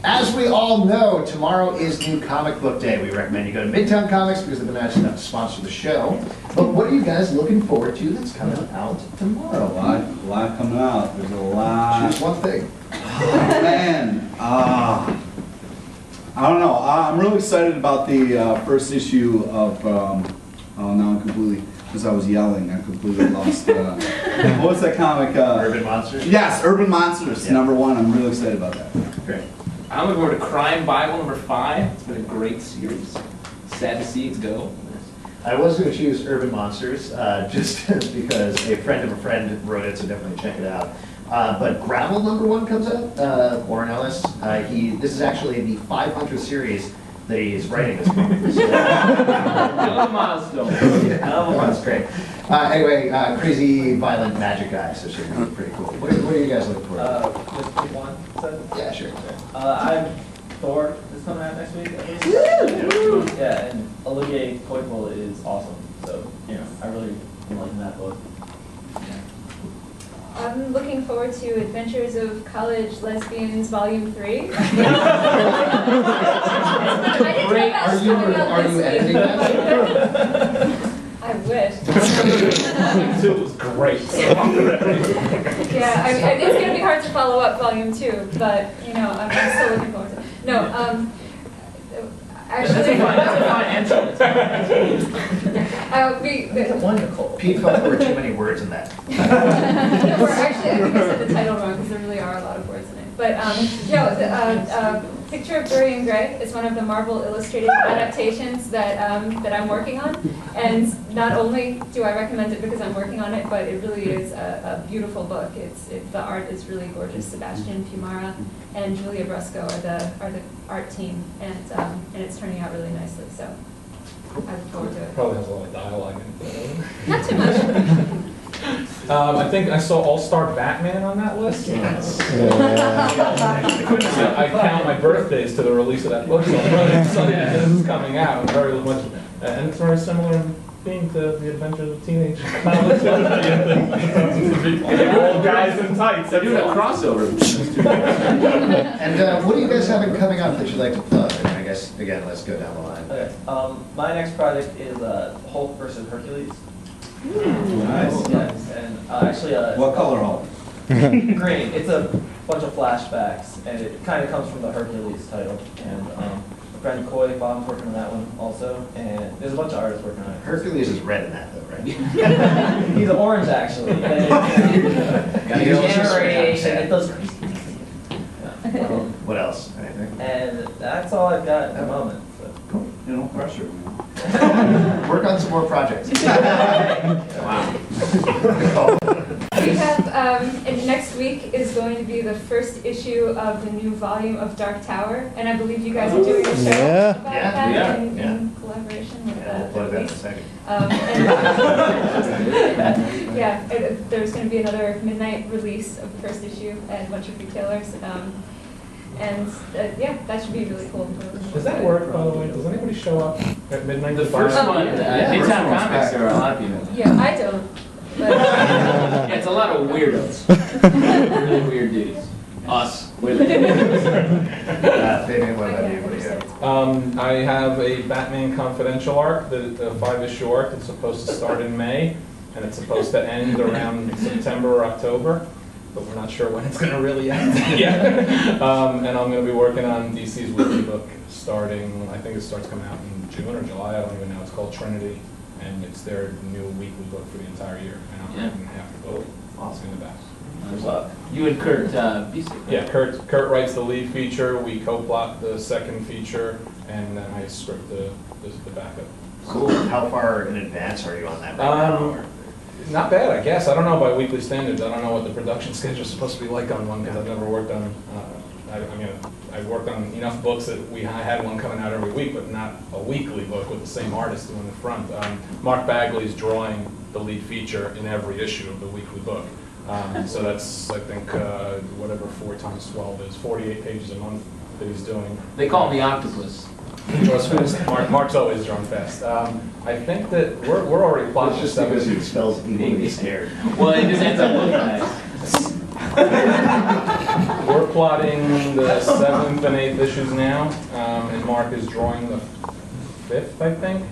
As we all know, tomorrow is New Comic Book Day. We recommend you go to Midtown Comics because they've been nice enough to sponsor the show. But what are you guys looking forward to that's coming out tomorrow? A lot coming out. There's a lot. Choose one thing. Oh, man. I don't know. I'm really excited about the first issue of, oh, now I'm completely, because I was yelling, I completely lost, what was that comic? Urban Monsters? Yes, Urban Monsters, #1. I'm really excited about that. Great. I'm looking forward to Crime Bible #5. It's been a great series. Sad to see it go. I was going to choose Urban Monsters, just because a friend of a friend wrote it, so definitely check it out. But Gravel #1 comes out, Warren Ellis. This is actually the 500th series that he's writing this moment. So, Another milestone. That's great. Anyway, crazy, violent magic guy, so should be pretty cool. What are you guys looking for? Just pick one. Yeah, sure. I'm Thor is coming out next week. Yeah, and Olivier Coipel is awesome. So, I really am liking that book. I'm looking forward to Adventures of College Lesbians Volume 3. I didn't know that was coming out this week. Editing that? I wish. It was great. Yeah, it's going to be hard to follow up Volume 2, but, I'm still looking forward to it. No, actually... That's a fine answer. One Nicole. Pete felt there were too many words in that. No, I think I said the title wrong because there really are a lot of words in it. But Picture of Dorian Gray is one of the Marvel Illustrated adaptations that I'm working on. And not only do I recommend it because I'm working on it, but it really is a beautiful book. The art is really gorgeous. Sebastian Pumara and Julia Brusco are the art team, and it's turning out really nicely. So I look forward to it. Probably has a lot of dialogue in it. Not too much. I think I saw All-Star Batman on that list. Yes. I count my birthdays to the release of that book, so I'm really excited that this is coming out. And it's very similar in theme to The Adventures of Teenage College. Old guys in tights. They're doing a crossover. And what do you guys have coming up that you'd like to plug? I guess, again, let's go down the line. Okay. My next project is Hulk versus Hercules. Nice. Yes, and actually, What color Hulk? green. It's a bunch of flashbacks, and it kind of comes from the Hercules title. And my friend Coy Bob's working on that one also, and there's a bunch of artists working on it. Hercules is red in that, though, right? He's orange actually. And Gotta get all the gamma radiation. systems. It does crazy. Yeah. What else? Anything? And that's all I've got at the moment. So. Cool. No pressure, man. Work on some more projects. Wow. We have, and next week is going to be the first issue of the new volume of Dark Tower, and I believe you guys are doing a show about that we are. in collaboration with Yeah, we'll plug that in a second. There's going to be another midnight release of the first issue at a bunch of retailers. That should be really cool. Does that work, by the way? Does anybody show up at midnight? The first one, Midtown Comics, there are a lot of people. Yeah, I don't. But Yeah, it's a lot of weirdos. Really weird dudes. Us. Fabian, what about you? What do you have? I have a Batman Confidential arc, the 5-issue arc. It's supposed to start in May, and it's supposed to end around September or October, but we're not sure when it's going to really end yet. And I'm going to be working on DC's weekly book starting, I think it starts coming out in June or July, I don't even know. It's called Trinity, and it's their new weekly book for the entire year. And I'm writing half the book. Awesome. In the back. Good luck. You and Kurt Busiek, right? Yeah, Kurt writes the lead feature, we co-plot the second feature, and then I script the backup. Cool. How far in advance are you on that right now? Or? Not bad, I guess. I don't know by weekly standards. I don't know what the production schedule is supposed to be like on one because I've never worked on. I've worked on enough books that I had one coming out every week, but not a weekly book with the same artist doing the front. Mark Bagley's drawing the lead feature in every issue of the weekly book. So that's, I think, whatever 4 times 12 is, 48 pages a month that he's doing. They call him the octopus. He draws fast. Mark's always drawing fast. I think that we're already plotting It's just this because he spells evil and he's scared. Well, it just ends up looking nice. plotting the 7th and 8th issues now, and Mark is drawing the 5th, I think.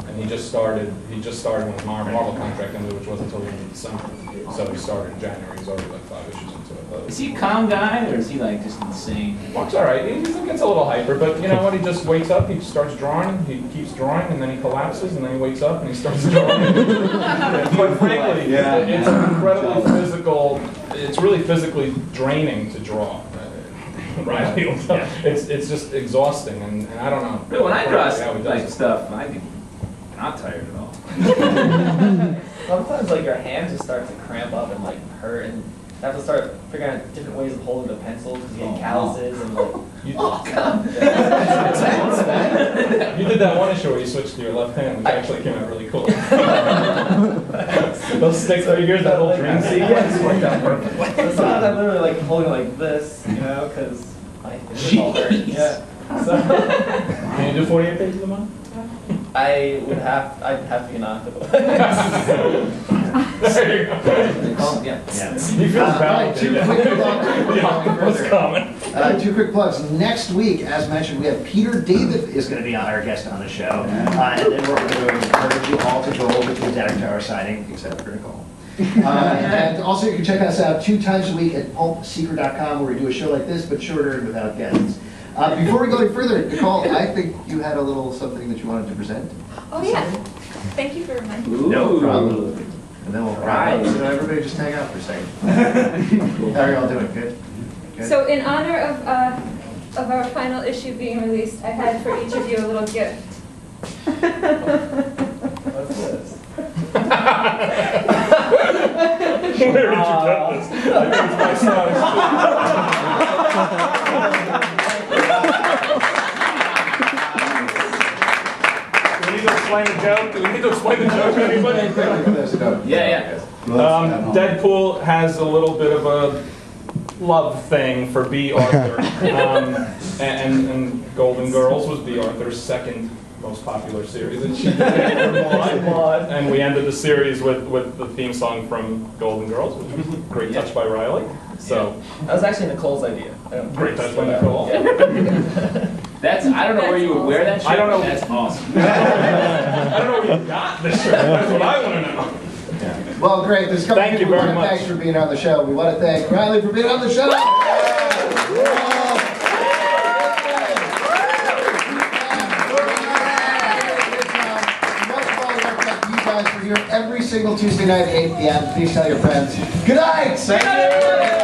And he just started when his Marvel contract ended, which wasn't until the end of December. So he started in January, he's already like 5 issues into it. Is he a calm guy, or is he like just insane? Mark's all right. He gets a little hyper, but you know what? He just wakes up, he starts drawing, he keeps drawing, and then he collapses, and then he wakes up and he starts drawing. Quite frankly, it's incredibly physical. It's really physically draining to draw. Right? It's just exhausting, and I don't know. But when I draw how he does like it. stuff, I'm not tired at all. Sometimes like your hands just start to cramp up and like hurt, and you have to start figuring out different ways of holding the pencils because you get calluses and like. Oh God! You did that one issue where you switched to your left hand, which actually came out really cool. Those stick figures, that whole dream sequence worked out perfectly. So sometimes I'm literally like holding it like this, you know, because my fingers all hurt. Yeah. So Can you do 48 pages a month? I'd have to be an octopus. There you go. Yeah. You feel All right, bad. two quick plugs. What's coming? Two quick plugs. Next week, as mentioned, we have Peter David is going to be our guest on the show. And then we're going to encourage you all to go over to the Derek Tower signing, except for Nicole. And also, you can check us out 2 times a week at pulpsecret.com, where we do a show like this, but shorter and without guests. Before we go any further, Nicole, I think you had a little something that you wanted to present. Oh, yeah. Thank you for reminding me. No problem. And then we'll wrap up. Right. So everybody just hang out for a second. How are y'all doing? Good? Good? So in honor of our final issue being released, I had for each of you a little gift. What's this? Where did you get this? I think it's my size. Do we need to explain the joke? Do we need to explain the joke to anybody? Yeah. Deadpool has a little bit of a love thing for B. Arthur. And Golden Girls was B. Arthur's second most popular series. And she and we ended the series with the theme song from Golden Girls, which was a great touch by Reilly. So That was actually Nicole's idea. great touch by Nicole. Yeah. I don't know where you would wear that shirt. I don't know. That's awesome. I don't know where you got this shirt. That's what I want to know. Well, great. There's a couple Thank you people we very want to much. thank for being on the show. We want to thank Reilly for being on the show. Most of all, we want to thank you guys for here every single Tuesday night at 8 p.m. Please tell your friends. Good night. Thank you.